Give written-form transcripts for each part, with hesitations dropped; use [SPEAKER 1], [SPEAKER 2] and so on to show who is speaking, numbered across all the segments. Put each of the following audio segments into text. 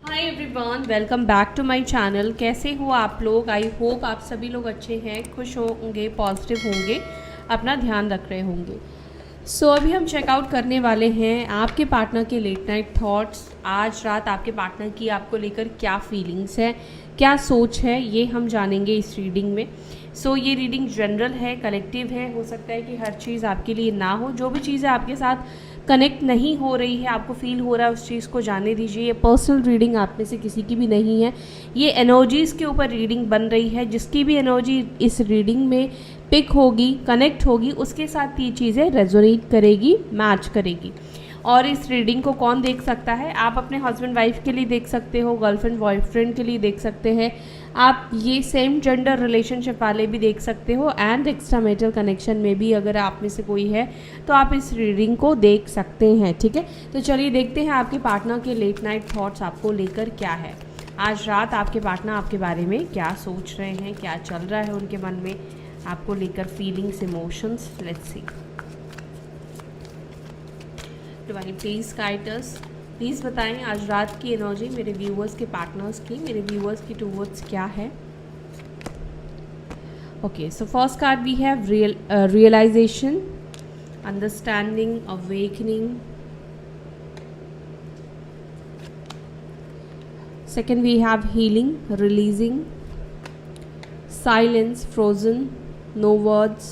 [SPEAKER 1] Hi everyone, welcome back to my channel. कैसे हो आप लोग? आई होप आप सभी लोग अच्छे हैं, खुश होंगे, पॉजिटिव होंगे, अपना ध्यान रख रहे होंगे। सो अभी हम चेकआउट करने वाले हैं आपके पार्टनर के लेट नाइट थॉट्स। आज रात आपके पार्टनर की आपको लेकर क्या फीलिंग्स है, क्या सोच है, ये हम जानेंगे इस रीडिंग में। सो ये रीडिंग जनरल है, कलेक्टिव है। हो सकता है कि हर चीज़ आपके लिए ना हो। जो भी चीज़ें आपके साथ कनेक्ट नहीं हो रही है, आपको फील हो रहा है, उस चीज़ को जाने दीजिए। ये पर्सनल रीडिंग आप में से किसी की भी नहीं है, ये एनर्जीज़ के ऊपर रीडिंग बन रही है। जिसकी भी एनर्जी इस रीडिंग में पिक होगी, कनेक्ट होगी, उसके साथ ये चीज़ें रेजोनेट करेगी, मैच करेगी। और इस रीडिंग को कौन देख सकता है? आप अपने हस्बैंड वाइफ के लिए देख सकते हो, गर्लफ्रेंड बॉयफ्रेंड के लिए देख सकते हैं, आप ये सेम जेंडर रिलेशनशिप वाले भी देख सकते हो, एंड एक्स्ट्रा मैरिटल कनेक्शन में भी अगर आप में से कोई है तो आप इस रीडिंग को देख सकते हैं। ठीक है, तो चलिए देखते हैं आपके पार्टनर के लेट नाइट थॉट्स आपको लेकर क्या है। आज रात आपके पार्टनर आपके बारे में क्या सोच रहे हैं, क्या चल रहा है उनके मन में आपको लेकर, feelings, emotions. Let's see. Divine please guide us, please बताएं आज रात की एनर्जी मेरे व्यूअर्स के पार्टनर्स की, मेरे व्यूअर्स की टूवर्ड्स क्या है। Okay, so first card we have realisation, understanding, awakening. Second we have healing, releasing, silence, frozen, no words.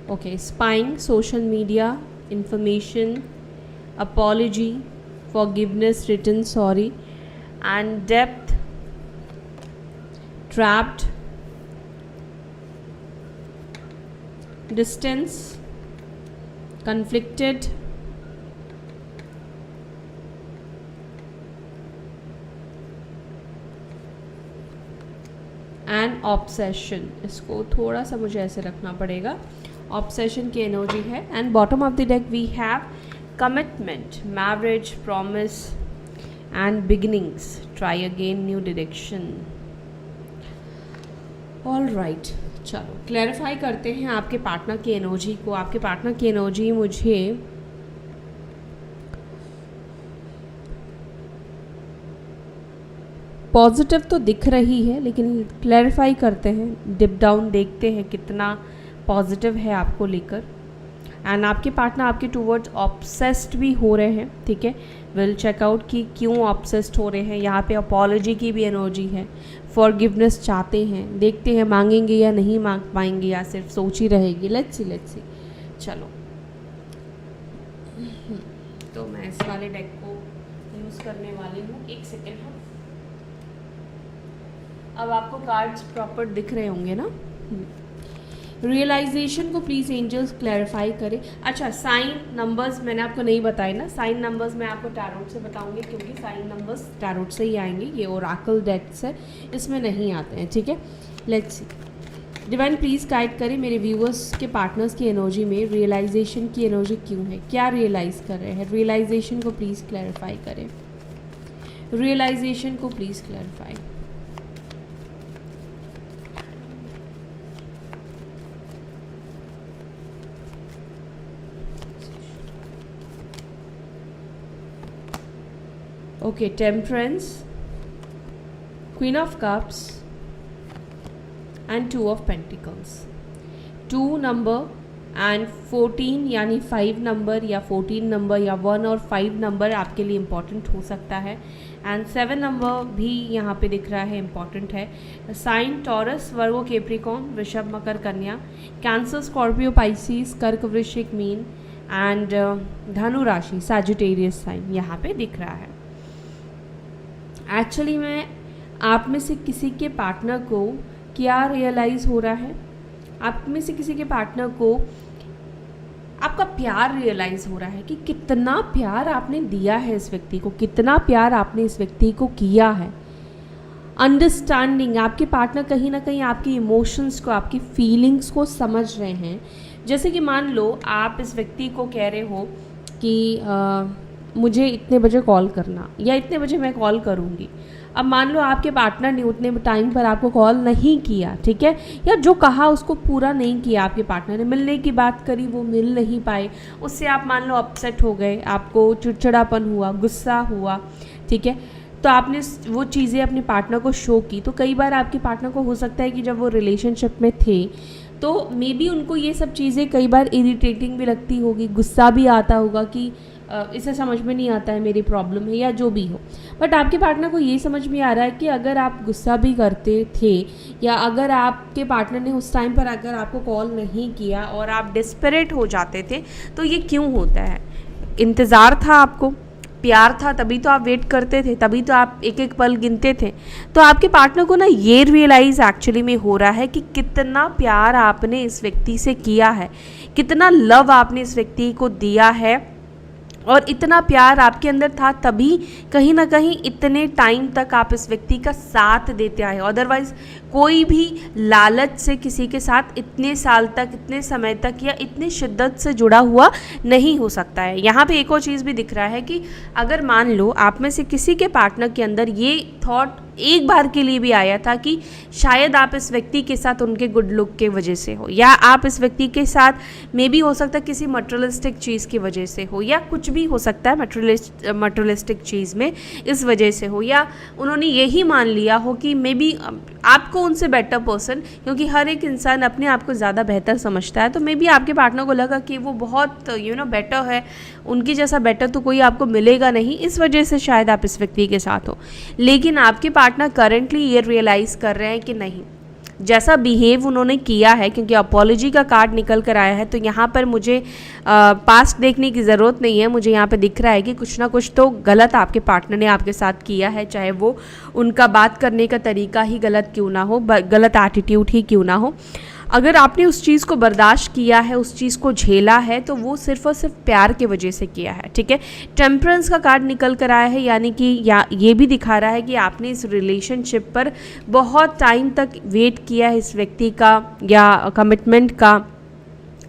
[SPEAKER 1] Okay, spying, social media, information, apology, forgiveness, written sorry, and depth, trapped, distance, conflicted, and obsession. इसको थोड़ा सा मुझे ऐसे रखना पड़ेगा, obsession की energy है। And bottom of the deck we have commitment, marriage, promise and beginnings, try again, new direction. All right, चलो क्लैरिफाई करते हैं आपके पार्टनर की एनर्जी को। आपके पार्टनर की एनर्जी मुझे पॉजिटिव तो दिख रही है, लेकिन क्लैरिफाई करते हैं, डिप डाउन देखते हैं कितना पॉजिटिव है आपको लेकर। एंड आपके पार्टनर आपके टूवर्ड्स ऑब्सेस्ड भी हो रहे हैं। ठीक है, विल चेकआउट कि क्यों ऑब्सेस्ड हो रहे हैं। यहाँ पे अपॉलॉजी की भी एनर्जी है, फॉरगिवनेस चाहते हैं, देखते हैं मांगेंगे या नहीं मांग पाएंगे, या सिर्फ सोच ही रहेगी। Let's see. चलो, तो मैं इस वाले डेक को यूज़ करने वाली हूँ। एक सेकेंड। हाँ, अब आपको कार्ड्स प्रॉपर दिख रहे होंगे ना। रियलाइजेशन को प्लीज़ एंजल्स क्लैरिफाई करें। अच्छा, साइन नंबर्स मैंने आपको नहीं बताए ना। साइन नंबर्स मैं आपको टैरोट से बताऊंगी, क्योंकि साइन नंबर्स टैरोट से ही आएंगे। ये ओरेकल डेक्स है, इसमें नहीं आते हैं। ठीक है, let's see. Divine please guide करें मेरे व्यूअर्स के पार्टनर्स की एनर्जी में रियलाइजेशन की एनर्जी क्यों है, क्या रियलाइज़ कर रहे हैं। रियलाइजेशन को प्लीज़ क्लैरिफाई करें, रियलाइजेशन को please clarify. Okay, Temperance, Queen of Cups and Two of Pentacles. 2 number and 14 यानी 5 नंबर या 14 नंबर या 1 और 5 नंबर आपके लिए इम्पॉर्टेंट हो सकता है। एंड 7 नंबर भी यहाँ पे दिख रहा है, इम्पॉर्टेंट है। साइन टॉरस, वर्गो, कैप्रिकॉर्न, वृषभ, मकर, कन्या, कैंसर, स्कॉर्पियो, पाइसिस, कर्क, वृश्चिक, मीन एंड धनु राशि, सैजिटेरियस साइन यहाँ पे दिख रहा है। एक्चुअली में आप में से किसी के पार्टनर को क्या रियलाइज़ हो रहा है, आप में से किसी के पार्टनर को आपका प्यार रियलाइज़ हो रहा है कि कितना प्यार आपने दिया है इस व्यक्ति को, कितना प्यार आपने इस व्यक्ति को किया है। अंडरस्टैंडिंग, आपके पार्टनर कहीं ना कहीं आपकी इमोशंस को, आपकी फीलिंग्स को समझ रहे हैं। जैसे कि मान लो आप इस व्यक्ति को कह रहे हो कि मुझे इतने बजे कॉल करना, या इतने बजे मैं कॉल करूँगी। अब मान लो आपके पार्टनर ने उतने टाइम पर आपको कॉल नहीं किया, ठीक है, या जो कहा उसको पूरा नहीं किया, आपके पार्टनर ने मिलने की बात करी वो मिल नहीं पाए, उससे आप मान लो अपसेट हो गए, आपको चिड़चिड़ापन हुआ, गुस्सा हुआ, ठीक है, तो आपने वो चीज़ें अपने पार्टनर को शो की। तो कई बार आपके पार्टनर को हो सकता है कि जब वो रिलेशनशिप में थे तो मे बी उनको ये सब चीज़ें कई बार इरिटेटिंग भी लगती होगी, गुस्सा भी आता होगा कि इसे समझ में नहीं आता है, मेरी प्रॉब्लम है या जो भी हो। बट आपके पार्टनर को ये समझ में आ रहा है कि अगर आप गुस्सा भी करते थे या अगर आपके पार्टनर ने उस टाइम पर अगर आपको कॉल नहीं किया और आप डिस्परेट हो जाते थे तो ये क्यों होता है। इंतज़ार था, आपको प्यार था, तभी तो आप वेट करते थे, तभी तो आप एक एक पल गिनते थे। तो आपके पार्टनर को ना ये रियलाइज़ एक्चुअली में हो रहा है कि कितना प्यार आपने इस व्यक्ति से किया है, कितना लव आपने इस व्यक्ति को दिया है और इतना प्यार आपके अंदर था, तभी कहीं ना कहीं इतने टाइम तक आप इस व्यक्ति का साथ देते आए। अदरवाइज़ कोई भी लालच से किसी के साथ इतने साल तक, इतने समय तक या इतनी शिद्दत से जुड़ा हुआ नहीं हो सकता है। यहाँ पे एक और चीज़ भी दिख रहा है कि अगर मान लो आप में से किसी के पार्टनर के अंदर ये थॉट एक बार के लिए भी आया था कि शायद आप इस व्यक्ति के साथ उनके गुड लुक के वजह से हो, या आप इस व्यक्ति के साथ मे बी हो सकता है किसी मटेरियलिस्टिक चीज़ की वजह से हो, या कुछ भी हो सकता है मटेरियलिस्टिक चीज़ में इस वजह से हो, या उन्होंने यही मान लिया हो कि मे बी आपको उनसे बेटर पर्सन, क्योंकि हर एक इंसान अपने आप को ज़्यादा बेहतर समझता है, तो मे बी आपके पार्टनर को लगा कि वो बहुत बेटर है, उनकी जैसा बेटर तो कोई आपको मिलेगा नहीं, इस वजह से शायद आप इस व्यक्ति के साथ हो। लेकिन आपके पार्टनर करंटली ये रियलाइज़ कर रहे हैं कि नहीं, जैसा बिहेव उन्होंने किया है, क्योंकि अपॉलॉजी का कार्ड निकल कर आया है, तो यहाँ पर मुझे पास्ट देखने की ज़रूरत नहीं है, मुझे यहाँ पे दिख रहा है कि कुछ ना कुछ तो गलत आपके पार्टनर ने आपके साथ किया है, चाहे वो उनका बात करने का तरीका ही गलत क्यों ना हो, गलत एटीट्यूड ही क्यों ना हो। अगर आपने उस चीज़ को बर्दाश्त किया है, उस चीज़ को झेला है, तो वो सिर्फ और सिर्फ प्यार की वजह से किया है, ठीक है। टेम्परेंस का कार्ड निकल कर आया है, यानी कि ये भी दिखा रहा है कि आपने इस रिलेशनशिप पर बहुत टाइम तक वेट किया है इस व्यक्ति का या कमिटमेंट का।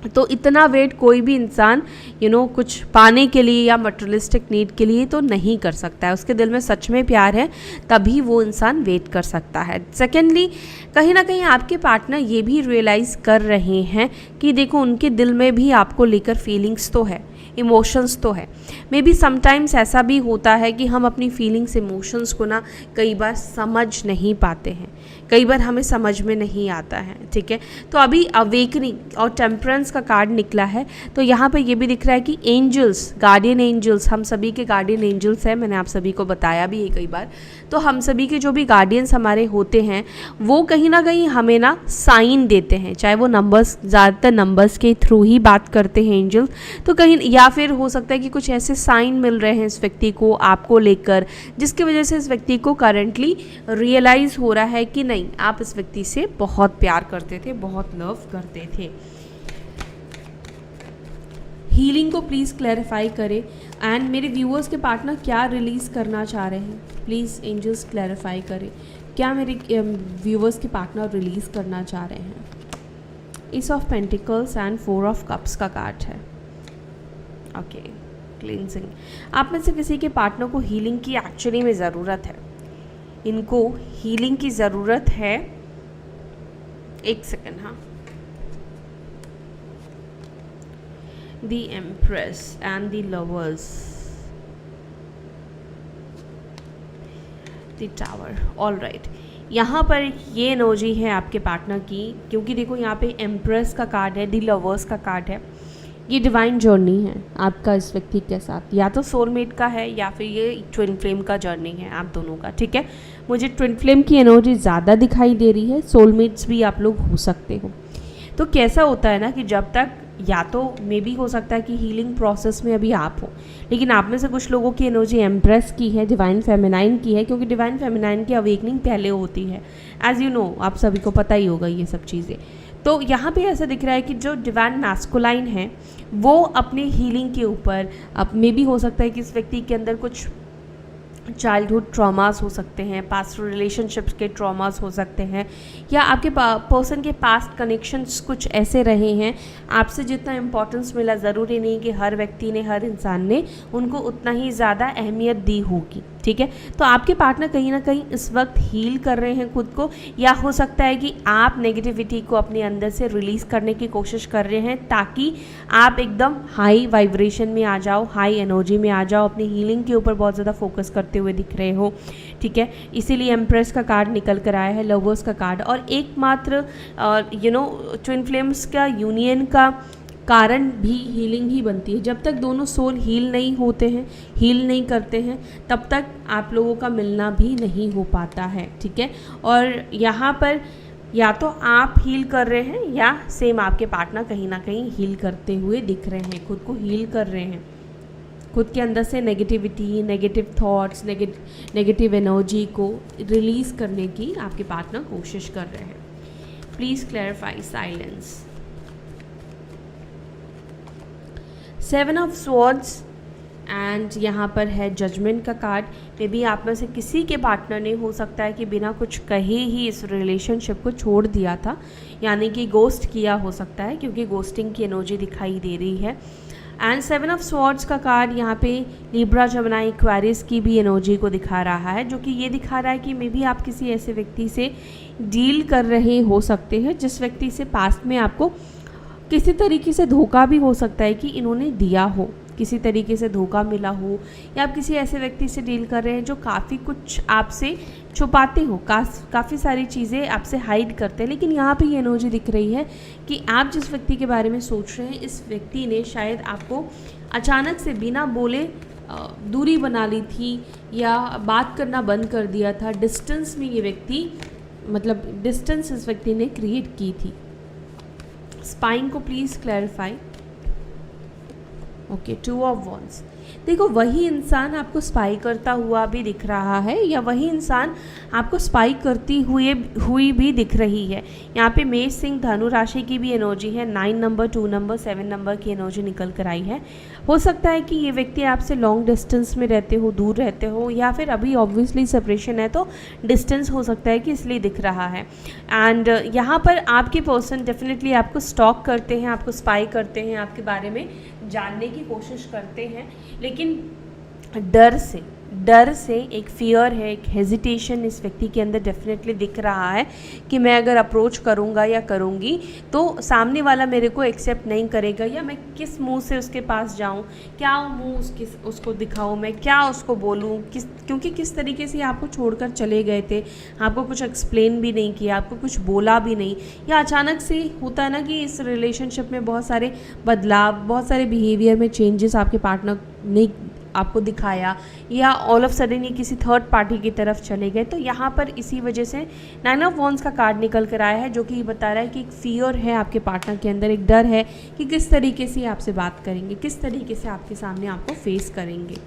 [SPEAKER 1] तो इतना वेट कोई भी इंसान कुछ पाने के लिए या मटेरियलिस्टिक नीड के लिए तो नहीं कर सकता है। उसके दिल में सच में प्यार है, तभी वो इंसान वेट कर सकता है। सेकेंडली, कहीं ना कहीं आपके पार्टनर ये भी रियलाइज़ कर रहे हैं कि देखो उनके दिल में भी आपको लेकर फीलिंग्स तो है, इमोशंस तो है। मे बी समटाइम्स ऐसा भी होता है कि हम अपनी फीलिंग्स, इमोशंस को ना कई बार समझ नहीं पाते हैं, कई बार हमें समझ में नहीं आता है, ठीक है। तो अभी अवेकनिंग और टेम्परेंस का कार्ड निकला है, तो यहाँ पे ये भी दिख रहा है कि एंजल्स, गार्डियन एंजल्स, हम सभी के गार्डियन एंजल्स हैं, मैंने आप सभी को बताया भी है कई बार। तो हम सभी के जो भी गार्डियंस हमारे होते हैं वो कहीं ना कहीं हमें ना साइन देते हैं, चाहे वो नंबर्स, ज़्यादातर नंबर्स के थ्रू ही बात करते हैं एंजल्स। तो कहीं या फिर हो सकता है कि कुछ ऐसे साइन मिल रहे हैं इस व्यक्ति को आपको लेकर, जिसकी वजह से इस व्यक्ति को करंटली रियलाइज़ हो रहा है कि नहीं, आप इस व्यक्ति से बहुत प्यार करते थे, बहुत लव करते थे। हीलिंग को प्लीज़ क्लैरिफाई करें, एंड मेरे व्यूअर्स के पार्टनर क्या रिलीज़ करना चाह रहे हैं, प्लीज़ एंजल्स क्लैरिफाई करें, क्या मेरे व्यूअर्स के पार्टनर रिलीज़ करना चाह रहे हैं। S of pentacles and 4 of cups का कार्ड है। Okay, cleansing. आप में से किसी के पार्टनर को हीलिंग की एक्चुअली में ज़रूरत है, इनको हीलिंग की ज़रूरत है। एक सेकेंड, हाँ। The empress and the lovers, the tower. All right, यहाँ पर ये एनर्जी है आपके पार्टनर की, क्योंकि देखो यहाँ पे एम्प्रेस का कार्ड है, द लवर्स का कार्ड है। ये डिवाइन जर्नी है आपका इस व्यक्ति के साथ, या तो सोलमेट का है या फिर ये ट्विन फ्लेम का जर्नी है आप दोनों का, ठीक है। मुझे ट्विन फ्लेम की एनर्जी ज़्यादा दिखाई दे रही है, सोलमेट्स भी आप लोग हो सकते हो। तो कैसा होता है ना कि जब तक, या तो मे भी हो सकता है कि हीलिंग प्रोसेस में अभी आप हो, लेकिन आप में से कुछ लोगों की एनर्जी एम्प्रेस की है, डिवाइन फेमिनाइन की है, क्योंकि डिवाइन फेमिनाइन की अवेकनिंग पहले होती है, एज यू नो, आप सभी को पता ही होगा ये सब चीज़ें। तो यहाँ पे ऐसा दिख रहा है कि जो डिवाइन मैस्कुलाइन है वो अपने हीलिंग के ऊपर, अब मे भी हो सकता है कि इस व्यक्ति के अंदर कुछ चाइल्डहुड ट्रॉमास हो सकते हैं, पास्ट रिलेशनशिप्स के ट्रॉमास हो सकते हैं, या आपके पर्सन के पास्ट कनेक्शंस कुछ ऐसे रहे हैं, आपसे जितना इम्पोर्टेंस मिला, ज़रूरी नहीं कि हर व्यक्ति ने, हर इंसान ने उनको उतना ही ज़्यादा अहमियत दी होगी, ठीक है। तो आपके पार्टनर कहीं ना कहीं इस वक्त हील कर रहे हैं खुद को, या हो सकता है कि आप नेगेटिविटी को अपने अंदर से रिलीज़ करने की कोशिश कर रहे हैं ताकि आप एकदम हाई वाइब्रेशन में आ जाओ, हाई एनर्जी में आ जाओ, अपनी हीलिंग के ऊपर बहुत ज़्यादा फोकस करते हुए दिख रहे हो, ठीक है। इसीलिए एम्प्रेस का कार्ड निकल कर आया है, लवर्स का कार्ड, और एकमात्र ट्विन फ्लेम्स का यूनियन का कारण भी हीलिंग ही बनती है। जब तक दोनों सोल हील नहीं होते हैं, हील नहीं करते हैं, तब तक आप लोगों का मिलना भी नहीं हो पाता है, ठीक है। और यहाँ पर या तो आप हील कर रहे हैं या सेम आपके पार्टनर कहीं ना कहीं हील करते हुए दिख रहे हैं, खुद को हील कर रहे हैं, खुद के अंदर से negativity, negative thoughts, negative energy को रिलीज़ करने की आपके पार्टनर कोशिश कर रहे हैं। Please clarify silence. 7 of swords and यहाँ पर है जजमेंट का कार्ड। मे बी आप में से किसी के पार्टनर ने हो सकता है कि बिना कुछ कहे ही इस रिलेशनशिप को छोड़ दिया था, यानी कि गोस्ट किया हो सकता है, क्योंकि गोस्टिंग की एनर्जी दिखाई दे रही है। एंड 7 ऑफ स्वॉर्ड्स का कार्ड यहाँ पे लिब्रा, जमिनी, एक्वेरियस की भी एनर्जी को दिखा रहा है, जो कि ये दिखा रहा है कि मे बी आप किसी ऐसे व्यक्ति से डील कर रहे हो सकते हैं जिस व्यक्ति से पास्ट में आपको किसी तरीके से धोखा भी हो सकता है कि इन्होंने दिया हो, किसी तरीके से धोखा मिला हो, या आप किसी ऐसे व्यक्ति से डील कर रहे हैं जो काफ़ी कुछ आपसे छुपाते हो, काफ़ी सारी चीज़ें आपसे हाइड करते हैं। लेकिन यहाँ पे ये एनर्जी दिख रही है कि आप जिस व्यक्ति के बारे में सोच रहे हैं, इस व्यक्ति ने शायद आपको अचानक से बिना बोले दूरी बना ली थी या बात करना बंद कर दिया था। डिस्टेंस में ये व्यक्ति, मतलब डिस्टेंस इस व्यक्ति ने क्रिएट की थी। स्पाइन को please clarify. Okay, 2 of wands. देखो, वही इंसान आपको स्पाई करता हुआ भी दिख रहा है, या वही इंसान आपको स्पाई करती हुई भी दिख रही है। यहाँ पे मेष, सिंह, धनु राशि की भी एनर्जी है। 9 नंबर, 2 नंबर, 7 नंबर की एनर्जी निकल कर आई है। हो सकता है कि ये व्यक्ति आपसे लॉन्ग डिस्टेंस में रहते हो, दूर रहते हो, या फिर अभी ऑब्वियसली सेपरेशन है तो डिस्टेंस हो सकता है कि इसलिए दिख रहा है। एंड यहाँ पर आपके पर्सन डेफिनेटली आपको स्टॉक करते हैं, आपको स्पाई करते हैं, आपके बारे में जानने की कोशिश करते हैं, लेकिन डर से एक फियर है, एक हेजिटेशन इस व्यक्ति के अंदर डेफिनेटली दिख रहा है कि मैं अगर अप्रोच करूँगा या करूँगी तो सामने वाला मेरे को एक्सेप्ट नहीं करेगा, या मैं किस मुंह से उसके पास जाऊँ, क्या मुंह उसको दिखाऊँ, मैं क्या उसको बोलूँ, क्योंकि किस तरीके से आपको छोड़कर चले गए थे, आपको कुछ एक्सप्लेन भी नहीं किया, आपको कुछ बोला भी नहीं, या अचानक से होता है ना कि इस रिलेशनशिप में बहुत सारे बदलाव, बहुत सारे बिहेवियर में चेंजेस आपके पार्टनर ने आपको दिखाया, या ऑल ऑफ सडन ये किसी थर्ड पार्टी की तरफ चले गए। तो यहाँ पर इसी वजह से 9 ऑफ वॉन्ड्स का कार्ड निकल कर आया है, जो कि बता रहा है कि एक फियर है आपके पार्टनर के अंदर, एक डर है कि किस तरीके से आपसे बात करेंगे, किस तरीके से आपके सामने आपको फेस करेंगे।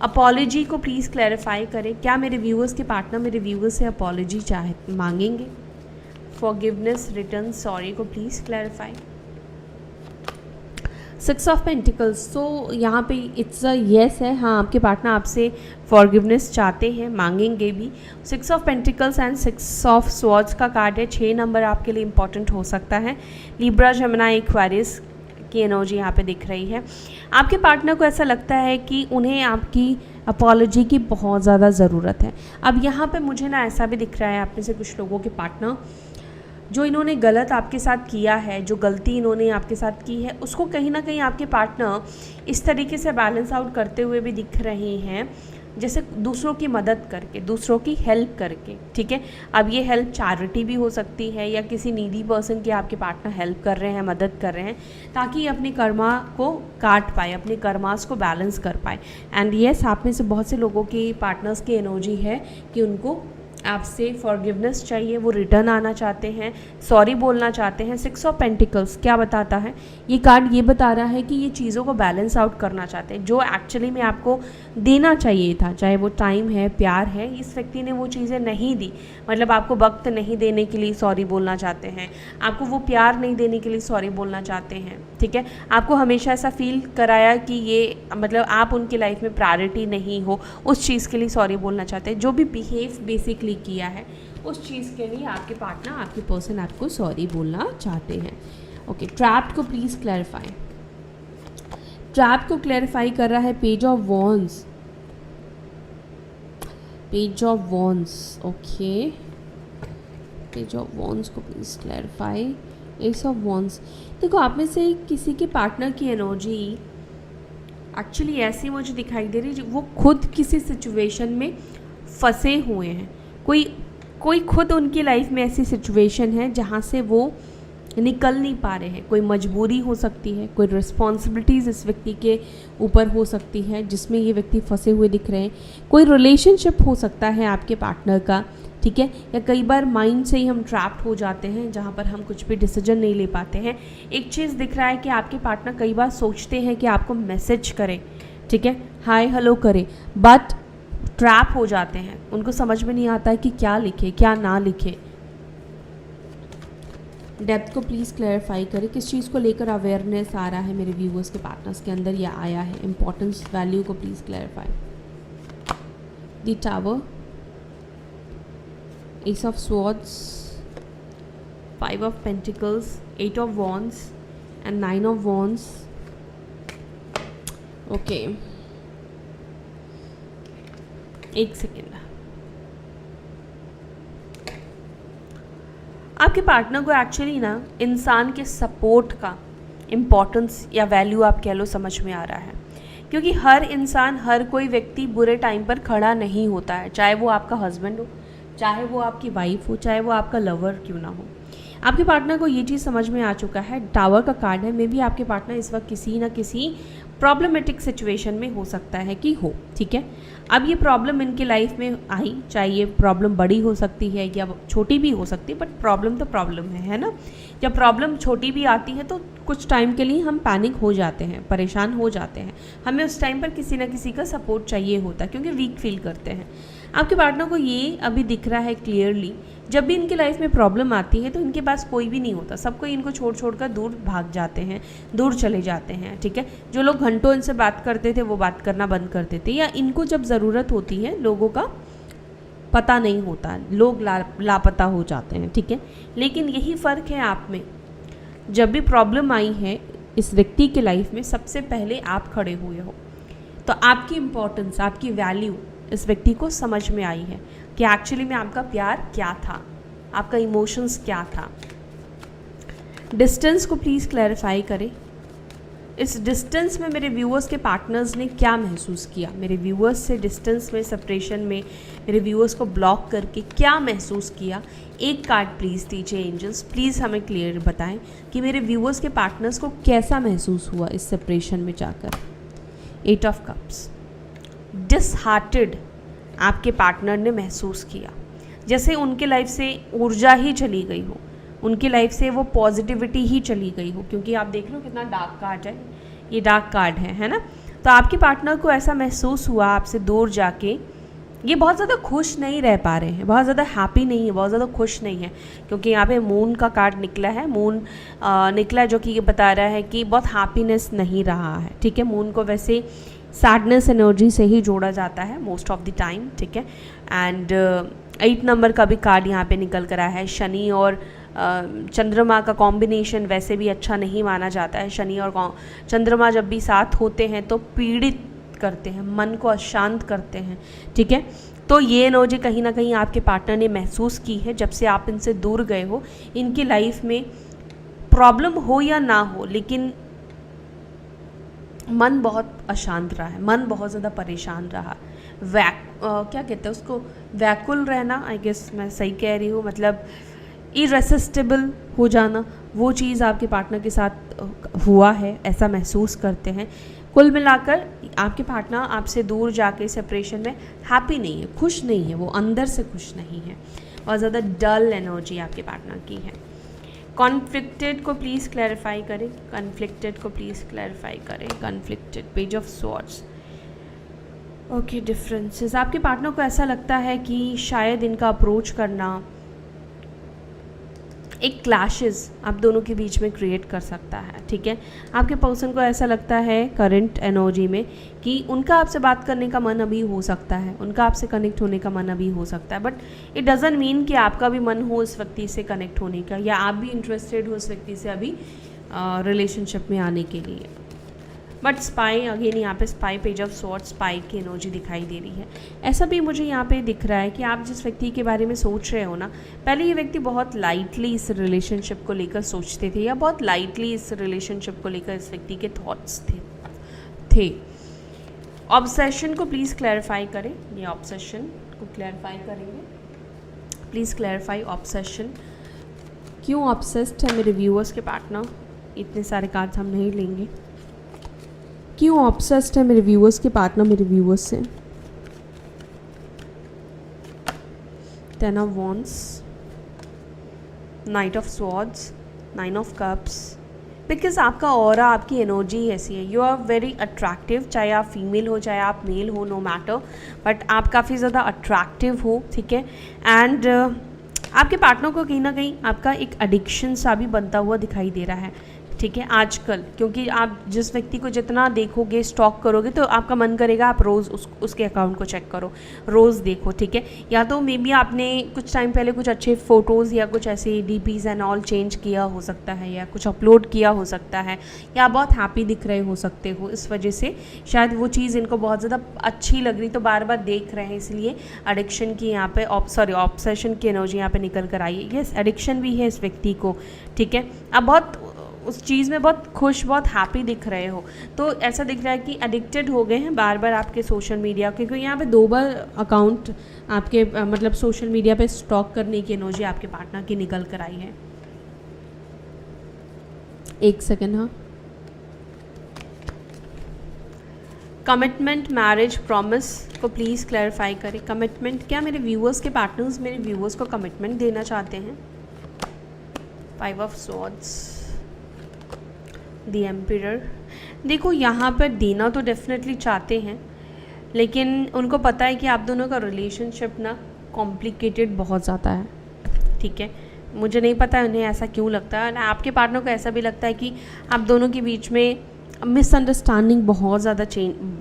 [SPEAKER 1] अपॉलॉजी को प्लीज़ क्लैरिफाई करें। क्या मेरे व्यूअर्स के पार्टनर मेरे व्यूअर्स से अपॉलॉजी मांगेंगे? फॉरगिवनेस, रिटर्न, सॉरी को प्लीज़ क्लैरिफाई। 6 ऑफ पेंटिकल्स, तो यहाँ पे इट्स अ येस है, हाँ आपके पार्टनर आपसे फॉरगिवनेस चाहते हैं, मांगेंगे भी। 6 of pentacles and 6 of swords का कार्ड है। 6 नंबर आपके लिए इंपॉर्टेंट हो सकता है। लिब्रा, जमिनी, एक्वेरियस की एनर्जी यहाँ पे दिख रही है। आपके पार्टनर को ऐसा लगता है कि उन्हें आपकी अपॉलॉजी की बहुत ज़्यादा ज़रूरत है। अब यहाँ पे मुझे ना ऐसा भी दिख रहा है, आप में से कुछ लोगों के पार्टनर जो इन्होंने गलत आपके साथ किया है, जो गलती इन्होंने आपके साथ की है, उसको कहीं ना कहीं आपके पार्टनर इस तरीके से बैलेंस आउट करते हुए भी दिख रहे हैं, जैसे दूसरों की मदद करके, दूसरों की हेल्प करके, ठीक है। अब ये हेल्प चैरिटी भी हो सकती है, या किसी नीडी पर्सन की आपके पार्टनर हेल्प कर रहे हैं, मदद कर रहे हैं, ताकि ये अपने कर्मा को काट पाए, अपने कर्मास को बैलेंस कर पाए। एंड येस, आप में से बहुत से लोगों की पार्टनर्स की एनर्जी है कि उनको आपसे फॉरगिवनेस चाहिए, वो रिटर्न आना चाहते हैं, सॉरी बोलना चाहते हैं। 6 ऑफ पेंटिकल्स क्या बताता है? ये कार्ड ये बता रहा है कि ये चीज़ों को बैलेंस आउट करना चाहते हैं, जो एक्चुअली में आपको देना चाहिए था, चाहे वो टाइम है, प्यार है, इस व्यक्ति ने वो चीज़ें नहीं दी। मतलब आपको वक्त नहीं देने के लिए सॉरी बोलना चाहते हैं, आपको वो प्यार नहीं देने के लिए सॉरी बोलना चाहते हैं, ठीक है। आपको हमेशा ऐसा फील कराया कि ये मतलब आप उनकी लाइफ में प्रायोरिटी नहीं हो, उस चीज़ के लिए सॉरी बोलना चाहते हैं। जो भी बिहेव बेसिकली किया है उस चीज़ के लिए आपके पार्टनर, आपके पर्सन आपको सॉरी बोलना चाहते हैं। ओके, ट्रैप्ड को प्लीज़ क्लैरिफाई। ट्रैप्ड को क्लैरिफाई कर रहा है page of wands. Page of wands, okay, page of wands को please clarify. Ace of wands, देखो आप में से किसी के पार्टनर की एनर्जी एक्चुअली ऐसी मुझे दिखाई दे रही है, वो खुद किसी सिचुएशन में फंसे हुए हैं। कोई खुद उनकी लाइफ में ऐसी सिचुएशन है जहाँ से वो निकल नहीं पा रहे हैं। कोई मजबूरी हो सकती है, कोई रिस्पॉन्सिबिलिटीज़ इस व्यक्ति के ऊपर हो सकती है जिसमें ये व्यक्ति फंसे हुए दिख रहे हैं। कोई रिलेशनशिप हो सकता है आपके पार्टनर का, ठीक है, या कई बार माइंड से ही हम ट्रैप्ड हो जाते हैं जहाँ पर हम कुछ भी डिसीजन नहीं ले पाते हैं। एक चीज़ दिख रहा है कि आपके पार्टनर कई बार सोचते हैं कि आपको मैसेज करें, ठीक है, हाय हेलो करें, बट ट्रैप हो जाते हैं। उनको समझ में नहीं आता है कि क्या लिखे क्या ना लिखे। डेप्थ को प्लीज़ क्लैरिफाई करें, किस चीज़ को लेकर अवेयरनेस आ रहा है मेरे व्यूवर्स के पार्टनर्स के अंदर या आया है। इंपॉर्टेंस वैल्यू को please clarify. The tower, S of swords, 5 of pentacles, 8 of wands and 9 of wands. Okay, एक सेकेंड। आपके पार्टनर को एक्चुअली ना इंसान के सपोर्ट का इम्पोर्टेंस या वैल्यू आप कह लो समझ में आ रहा है, क्योंकि हर इंसान, हर कोई व्यक्ति बुरे टाइम पर खड़ा नहीं होता है। चाहे वो आपका हस्बैंड हो, चाहे वो आपकी वाइफ हो, चाहे वो आपका लवर क्यों ना हो। आपके पार्टनर को ये चीज़ समझ में आ चुका है। टावर का कार्ड है, मे बी आपके पार्टनर इस वक्त किसी ना किसी प्रॉब्लमेटिक सिचुएशन में हो सकता है कि हो, ठीक है। अब ये प्रॉब्लम इनकी लाइफ में आई, चाहे ये प्रॉब्लम बड़ी हो सकती है या छोटी भी हो सकती है, बट प्रॉब्लम तो प्रॉब्लम है ना। जब प्रॉब्लम छोटी भी आती है तो कुछ टाइम के लिए हम पैनिक हो जाते हैं, परेशान हो जाते हैं। हमें उस टाइम पर किसी ना किसी का सपोर्ट चाहिए होता है, क्योंकि वीक फील करते हैं। आपके पार्टनर को ये अभी दिख रहा है क्लियरली, जब भी इनकी लाइफ में प्रॉब्लम आती है तो इनके पास कोई भी नहीं होता, सब कोई इनको छोड़ कर दूर भाग जाते हैं, दूर चले जाते हैं, ठीक है। जो लोग घंटों इनसे बात करते थे वो बात करना बंद कर देते, या इनको जब ज़रूरत होती है लोगों का पता नहीं होता, लोग लापता हो जाते हैं, ठीक है। लेकिन यही फ़र्क है आप में, जब भी प्रॉब्लम आई है इस व्यक्ति के लाइफ में सबसे पहले आप खड़े हुए हो, तो आपकी इम्पोर्टेंस, आपकी वैल्यू इस व्यक्ति को समझ में आई है कि एक्चुअली में आपका प्यार क्या था, आपका इमोशंस क्या था। डिस्टेंस को प्लीज़ क्लैरिफाई करें। इस डिस्टेंस में मेरे व्यूअर्स के पार्टनर्स ने क्या महसूस किया, मेरे व्यूअर्स से डिस्टेंस में, सेपरेशन में, मेरे व्यूअर्स को ब्लॉक करके क्या महसूस किया। एक कार्ड प्लीज़ दीजिए एंजल्स, प्लीज़ हमें क्लियर बताएं कि मेरे व्यूअर्स के पार्टनर्स को कैसा महसूस हुआ इस सेपरेशन में जाकर। 8 ऑफ कप्स, डिसहार्टेड आपके पार्टनर ने महसूस किया, जैसे उनके लाइफ से ऊर्जा ही चली गई हो, उनकी लाइफ से वो पॉजिटिविटी ही चली गई हो, क्योंकि आप देख लो कितना डार्क कार्ड है, ये डार्क कार्ड है ना। तो आपके पार्टनर को ऐसा महसूस हुआ आपसे दूर जाके, ये बहुत ज़्यादा खुश नहीं रह पा रहे हैं, बहुत ज़्यादा हैप्पी नहीं है, बहुत ज़्यादा खुश नहीं है, क्योंकि यहाँ पे मून का कार्ड निकला है। मून निकला जो कि ये बता रहा है कि बहुत हैप्पीनेस नहीं रहा है, ठीक है। मून को वैसे सैडनेस एनर्जी से ही जोड़ा जाता है मोस्ट ऑफ द टाइम, ठीक है। एंड 8 नंबर का भी कार्ड यहाँ पे निकल कर आया है। शनि और चंद्रमा का कॉम्बिनेशन वैसे भी अच्छा नहीं माना जाता है। शनि और चंद्रमा जब भी साथ होते हैं तो पीड़ित करते हैं, मन को अशांत करते हैं, ठीक है। तो ये एनर्जी कहीं ना कहीं आपके पार्टनर ने महसूस की है जब से आप इनसे दूर गए हो। इनकी लाइफ में प्रॉब्लम हो या ना हो, लेकिन मन बहुत अशांत रहा है, मन बहुत ज़्यादा परेशान रहा। क्या कहते हैं उसको, व्याकुल रहना, आई गेस मैं सही कह रही हूँ, मतलब इरेसिस्टिबल हो जाना, वो चीज़ आपके पार्टनर के साथ हुआ है, ऐसा महसूस करते हैं। कुल मिलाकर आपके पार्टनर आपसे दूर जाके सेपरेशन में हैप्पी नहीं है, खुश नहीं है, वो अंदर से खुश नहीं है, और ज़्यादा डल एनर्जी आपके पार्टनर की है। कॉन्फ्लिक्टेड को प्लीज़ क्लैरिफाई करें, कॉन्फ्लिक्टेड को प्लीज़ क्लैरिफाई करें। Conflicted, page of swords, okay. Differences, आपके पार्टनर को ऐसा लगता है कि शायद इनका अप्रोच करना एक क्लैशेस आप दोनों के बीच में क्रिएट कर सकता है, ठीक है। आपके पर्सन को ऐसा लगता है करंट एनर्जी में कि उनका आपसे बात करने का मन अभी हो सकता है, उनका आपसे कनेक्ट होने का मन अभी हो सकता है, बट इट डजंट मीन कि आपका भी मन हो उस व्यक्ति से कनेक्ट होने का, या आप भी इंटरेस्टेड हो उस व्यक्ति से अभी रिलेशनशिप में आने के लिए। बट स्पाई अगेन यहाँ पे spy, page of sword, spy की एनर्जी दिखाई दे रही है। ऐसा भी मुझे यहाँ पे दिख रहा है कि आप जिस व्यक्ति के बारे में सोच रहे हो ना, पहले ये व्यक्ति बहुत लाइटली इस रिलेशनशिप को लेकर सोचते थे, या बहुत लाइटली इस रिलेशनशिप को लेकर इस व्यक्ति के थॉट्स थे। ऑब्सेशन को प्लीज़ क्लैरिफाई करें, ये ऑब्सेशन को क्लैरिफाई करेंगे, प्लीज़ क्लैरिफाई ऑब्सेशन। क्यों ऑब्सेस्ड है मेरे व्यूअर्स के पार्टनर? इतने सारे कार्ड्स हम नहीं लेंगे। क्यों ऑब्सेस्ड है मेरे व्यूअर्स के पार्टनर मेरे व्यूअर्स से? 10 of wands, night of swords, 9 of cups. Because आपका ऑरा, आपकी एनर्जी ऐसी है, यू आर वेरी अट्रैक्टिव, चाहे आप फीमेल हो चाहे आप मेल हो, नो मैटर, बट आप काफ़ी ज़्यादा अट्रैक्टिव हो, ठीक है। एंड आपके पार्टनर को कहीं ना कहीं आपका एक एडिक्शन सा भी बनता हुआ दिखाई दे रहा है, ठीक है, आजकल। क्योंकि आप जिस व्यक्ति को जितना देखोगे, स्टॉक करोगे, तो आपका मन करेगा आप रोज़ उसके अकाउंट को चेक करो, रोज़ देखो, ठीक है। या तो मे बी आपने कुछ टाइम पहले कुछ अच्छे फ़ोटोज़ या कुछ ऐसे डीपीज़ एंड ऑल चेंज किया हो सकता है, या कुछ अपलोड किया हो सकता है, या बहुत हैप्पी दिख रहे हो सकते हो, इस वजह से शायद वो चीज़ इनको बहुत ज़्यादा अच्छी लग रही, तो बार बार देख रहे हैं, इसलिए एडिक्शन की यहाँ पे ऑब्सेशन की एनर्जी यहाँ पे निकल कर आई है। यस, एडिक्शन भी है इस व्यक्ति को, ठीक है। अब बहुत उस चीज़ में बहुत खुश, बहुत हैप्पी दिख रहे हो, तो ऐसा दिख रहा है कि एडिक्टेड हो गए हैं बार बार आपके सोशल मीडिया, क्योंकि यहाँ पे 2 बार अकाउंट आपके मतलब सोशल मीडिया पे स्टॉक करने की एनर्जी आपके पार्टनर की निकल कर आई है। एक सेकेंड, हाँ। कमिटमेंट, मैरिज, प्रॉमिस को प्लीज़ क्लैरिफाई करें। कमिटमेंट, क्या मेरे व्यूअर्स के पार्टनर्स मेरे व्यूअर्स को कमिटमेंट देना चाहते हैं? 5 ऑफ स्वॉर्ड्स, द एम्पिरर। देखो यहाँ पर देना तो डेफिनेटली चाहते हैं, लेकिन उनको पता है कि आप दोनों का रिलेशनशिप ना कॉम्प्लिकेटेड बहुत ज़्यादा है, ठीक है। मुझे नहीं पता उन्हें ऐसा क्यों लगता है, आपके पार्टनर को ऐसा भी लगता है कि आप दोनों के बीच में मिसअंडरस्टैंडिंग बहुत ज़्यादा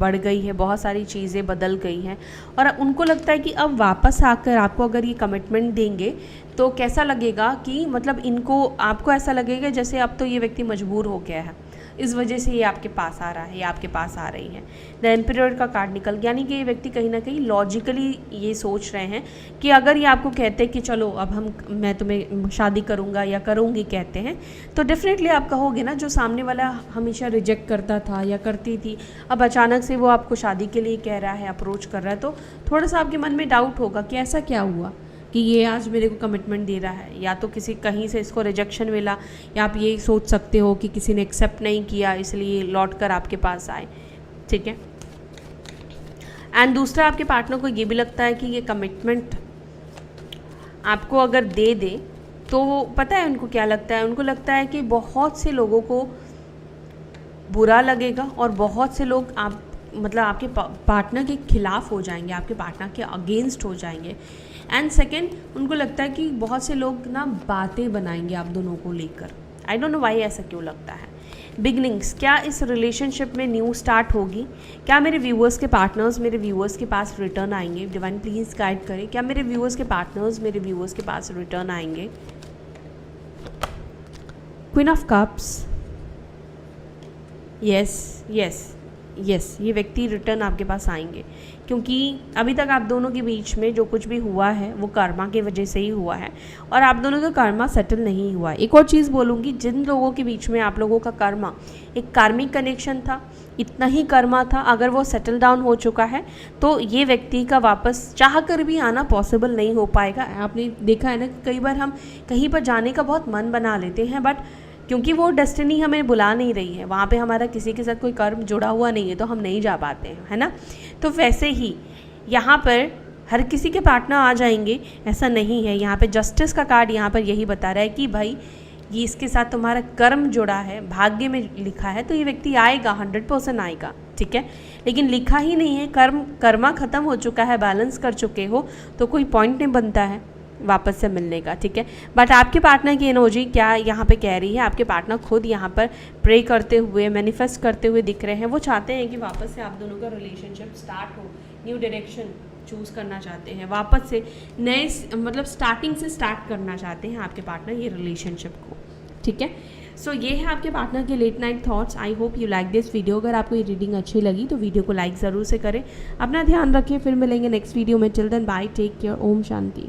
[SPEAKER 1] बढ़ गई है, बहुत सारी चीज़ें बदल गई हैं, और उनको लगता है कि अब वापस आकर आपको अगर ये कमिटमेंट देंगे तो कैसा लगेगा कि मतलब इनको, आपको ऐसा लगेगा जैसे अब तो ये व्यक्ति मजबूर हो गया है, इस वजह से ये आपके पास आ रहा है या आपके पास आ रही है। द एम्पिरर का कार्ड निकल, यानी कि ये व्यक्ति कहीं ना कहीं लॉजिकली ये सोच रहे हैं कि अगर ये आपको कहते हैं कि चलो अब मैं तुम्हें शादी करूँगा या करूँगी कहते हैं, तो डेफिनेटली आप कहोगे ना, जो सामने वाला हमेशा रिजेक्ट करता था या करती थी, अब अचानक से वो आपको शादी के लिए कह रहा है, अप्रोच कर रहा है, तो थोड़ा सा आपके मन में डाउट होगा कि ऐसा क्या हुआ कि ये आज मेरे को कमिटमेंट दे रहा है, या तो किसी कहीं से इसको रिजेक्शन मिला, या आप ये सोच सकते हो कि किसी ने एक्सेप्ट नहीं किया इसलिए लौट कर आपके पास आए, ठीक है। एंड दूसरा, आपके पार्टनर को ये भी लगता है कि ये कमिटमेंट आपको अगर दे दे तो पता है उनको क्या लगता है, उनको लगता है कि बहुत से लोगों को बुरा लगेगा और बहुत से लोग आपके पार्टनर के खिलाफ हो जाएंगे, आपके पार्टनर के अगेंस्ट हो जाएंगे। एंड सेकेंड, उनको लगता है कि बहुत से लोग ना बातें बनाएंगे आप दोनों को लेकर। आई डोंट नो वाई ऐसा क्यों लगता है। बिगनिंग्स, क्या इस रिलेशनशिप में न्यू स्टार्ट होगी? क्या मेरे व्यूअर्स के पार्टनर्स मेरे व्यूअर्स के पास रिटर्न आएंगे? डिवाइन प्लीज़ गाइड करें, क्या मेरे व्यूअर्स के पार्टनर्स मेरे व्यूअर्स के पास रिटर्न आएंगे? Queen of cups, yes yes yes, ये व्यक्ति रिटर्न आपके पास आएंगे, क्योंकि अभी तक आप दोनों के बीच में जो कुछ भी हुआ है वो कर्मा की वजह से ही हुआ है, और आप दोनों का कर्मा सेटल नहीं हुआ। एक और चीज़ बोलूँगी, जिन लोगों के बीच में आप लोगों का कर्मा एक कार्मिक कनेक्शन था, इतना ही कर्मा था, अगर वो सेटल डाउन हो चुका है तो ये व्यक्ति का वापस चाह कर भी आना पॉसिबल नहीं हो पाएगा। आपने देखा है ना, कई बार हम कहीं पर जाने का बहुत मन बना लेते हैं, बट क्योंकि वो डेस्टिनी हमें बुला नहीं रही है, वहाँ पे हमारा किसी के साथ कोई कर्म जुड़ा हुआ नहीं है, तो हम नहीं जा पाते हैं, है ना। तो वैसे ही यहाँ पर हर किसी के पार्टनर आ जाएंगे ऐसा नहीं है। यहाँ पे जस्टिस का कार्ड यहाँ पर यही बता रहा है कि भाई ये इसके साथ तुम्हारा कर्म जुड़ा है, भाग्य में लिखा है, तो ये व्यक्ति आएगा, 100% आएगा, ठीक है। लेकिन लिखा ही नहीं है, कर्मा ख़त्म हो चुका है, बैलेंस कर चुके हो, तो कोई पॉइंट नहीं बनता है वापस से मिलने का, ठीक है। बट आपके पार्टनर की एनर्जी क्या यहाँ पे कह रही है? आपके पार्टनर खुद यहाँ पर प्रे करते हुए, मैनिफेस्ट करते हुए दिख रहे हैं। वो चाहते हैं कि वापस से आप दोनों का रिलेशनशिप स्टार्ट हो, न्यू डायरेक्शन चूज़ करना चाहते हैं, वापस से नए मतलब स्टार्टिंग से स्टार्ट करना चाहते हैं आपके पार्टनर ये रिलेशनशिप को, ठीक है। सो ये है आपके पार्टनर के late night thoughts. I hope you like this video. अगर आपको ये रीडिंग अच्छी लगी तो वीडियो को लाइक ज़रूर से करें। अपना ध्यान रखें, फिर मिलेंगे नेक्स्ट वीडियो में। Till then bye, take care, ओम शांति।